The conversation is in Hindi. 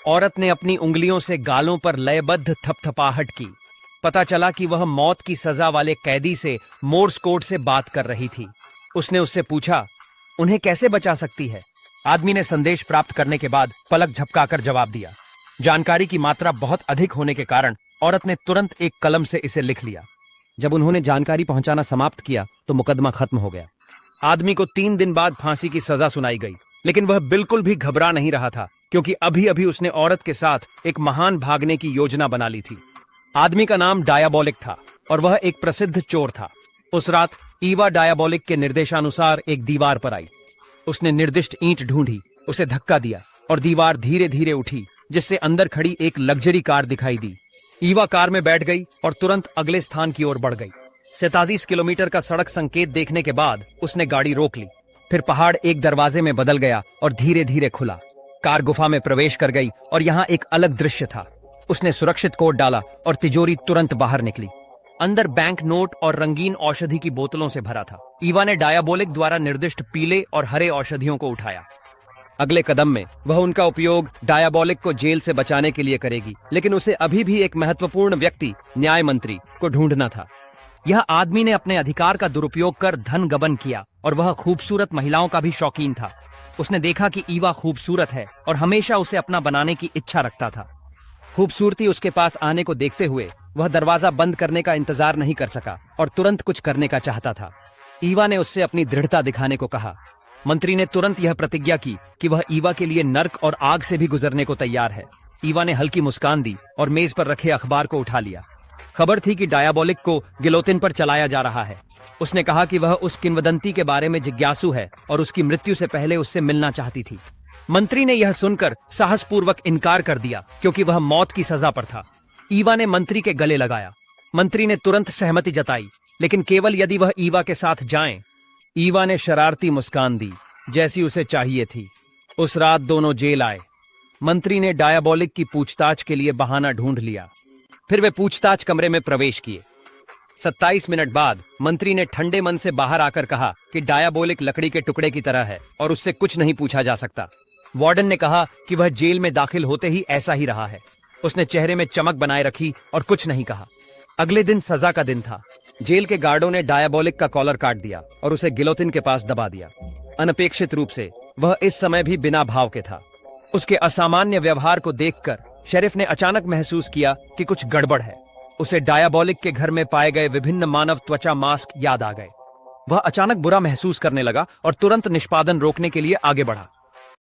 औरत ने अपनी उंगलियों से गालों पर लयबद्ध थपथपाहट की। पता चला कि वह मौत की सजा वाले कैदी से मोर्स कोड से बात कर रही थी। उसने उससे पूछा, उन्हें कैसे बचा सकती है? आदमी ने संदेश प्राप्त करने के बाद पलक झपकाकर जवाब दिया। जानकारी की मात्रा बहुत अधिक होने के कारण औरत ने तुरंत एक कलम से इसे लिख लिया। जब उन्होंने जानकारी पहुंचाना समाप्त किया तो मुकदमा खत्म हो गया। आदमी को 3 दिन बाद फांसी की सजा सुनाई गई, लेकिन वह बिल्कुल भी घबरा नहीं रहा था, क्योंकि अभी अभी उसने औरत के साथ एक महान भागने की योजना बना ली थी। आदमी का नाम डायाबोलिक था और वह एक प्रसिद्ध चोर था। उस रात ईवा डायाबोलिक के निर्देशानुसार एक दीवार पर आई। उसने निर्दिष्ट ईंट ढूंढी, उसे धक्का दिया और दीवार धीरे धीरे उठी, जिससे अंदर खड़ी एक लग्जरी कार दिखाई दी। ईवा कार में बैठ गई और तुरंत अगले स्थान की ओर बढ़ गई। 47 किलोमीटर का सड़क संकेत देखने के बाद उसने गाड़ी रोक ली। फिर पहाड़ एक दरवाजे में बदल गया और धीरे धीरे खुला। कार गुफा में प्रवेश कर गई और यहाँ एक अलग दृश्य था। उसने सुरक्षित कोड डाला और तिजोरी तुरंत बाहर निकली। अंदर बैंक नोट और रंगीन औषधि की बोतलों से भरा था। ईवा ने डायाबोलिक द्वारा निर्दिष्ट पीले और हरे औषधियों को उठाया। अगले कदम में वह उनका उपयोग डायाबोलिक को जेल से बचाने के लिए करेगी, लेकिन उसे अभी भी एक महत्वपूर्ण व्यक्ति, न्याय मंत्री, को ढूंढना था। यह आदमी ने अपने अधिकार का दुरुपयोग कर धन गबन किया और वह खूबसूरत महिलाओं का भी शौकीन था। उसने देखा कि ईवा खूबसूरत है और हमेशा उसे अपना बनाने की इच्छा रखता था। खूबसूरती उसके पास आने को देखते हुए वह दरवाजा बंद करने का इंतजार नहीं कर सका और तुरंत कुछ करने का चाहता था। ईवा ने उससे अपनी दृढ़ता दिखाने को कहा। मंत्री ने तुरंत यह प्रतिज्ञा की कि वह ईवा के लिए नर्क और आग से भी गुजरने को तैयार है। ईवा ने हल्की मुस्कान दी और मेज पर रखे अखबार को उठा लिया। खबर थी कि डायाबोलिक को गिलोटिन पर चलाया जा रहा है। उसने कहा कि वह उस किंवदंती के बारे में जिज्ञासु है और उसकी मृत्यु से पहले उससे मिलना चाहती थी। मंत्री ने यह सुनकर साहसपूर्वक इनकार कर दिया, क्योंकि वह मौत की सजा पर था। ईवा ने मंत्री के गले लगाया। मंत्री ने तुरंत सहमति जताई, लेकिन केवल यदि वह ईवा के साथ जाएं। ईवा ने शरारती मुस्कान दी, जैसी उसे चाहिए थी। उस रात दोनों जेल आए। मंत्री ने डायाबोलिक की पूछताछ के लिए बहाना ढूंढ लिया। फिर वे पूछताछ कमरे में प्रवेश किए। 27 मिनट बाद मंत्री ने ठंडे मन से बाहर आकर कहा कि डायाबोलिक लकड़ी के टुकड़े की तरह है और उससे कुछ नहीं पूछा जा सकता। वार्डन ने कहा कि वह जेल में दाखिल होते ही ऐसा ही रहा है। उसने चेहरे में चमक बनाए रखी और कुछ नहीं कहा। अगले दिन सजा का दिन था। जेल के गार्डों ने डायाबोलिक का कॉलर काट दिया और उसे गिलोटिन के पास दबा दिया। अनपेक्षित रूप से वह इस समय भी बिना भाव के था। उसके असामान्य व्यवहार को देखकर शेरिफ ने अचानक महसूस किया कि कुछ गड़बड़ है। उसे डायाबोलिक के घर में पाए गए विभिन्न मानव त्वचा मास्क याद आ गए। वह अचानक बुरा महसूस करने लगा और तुरंत निष्पादन रोकने के लिए आगे बढ़ा।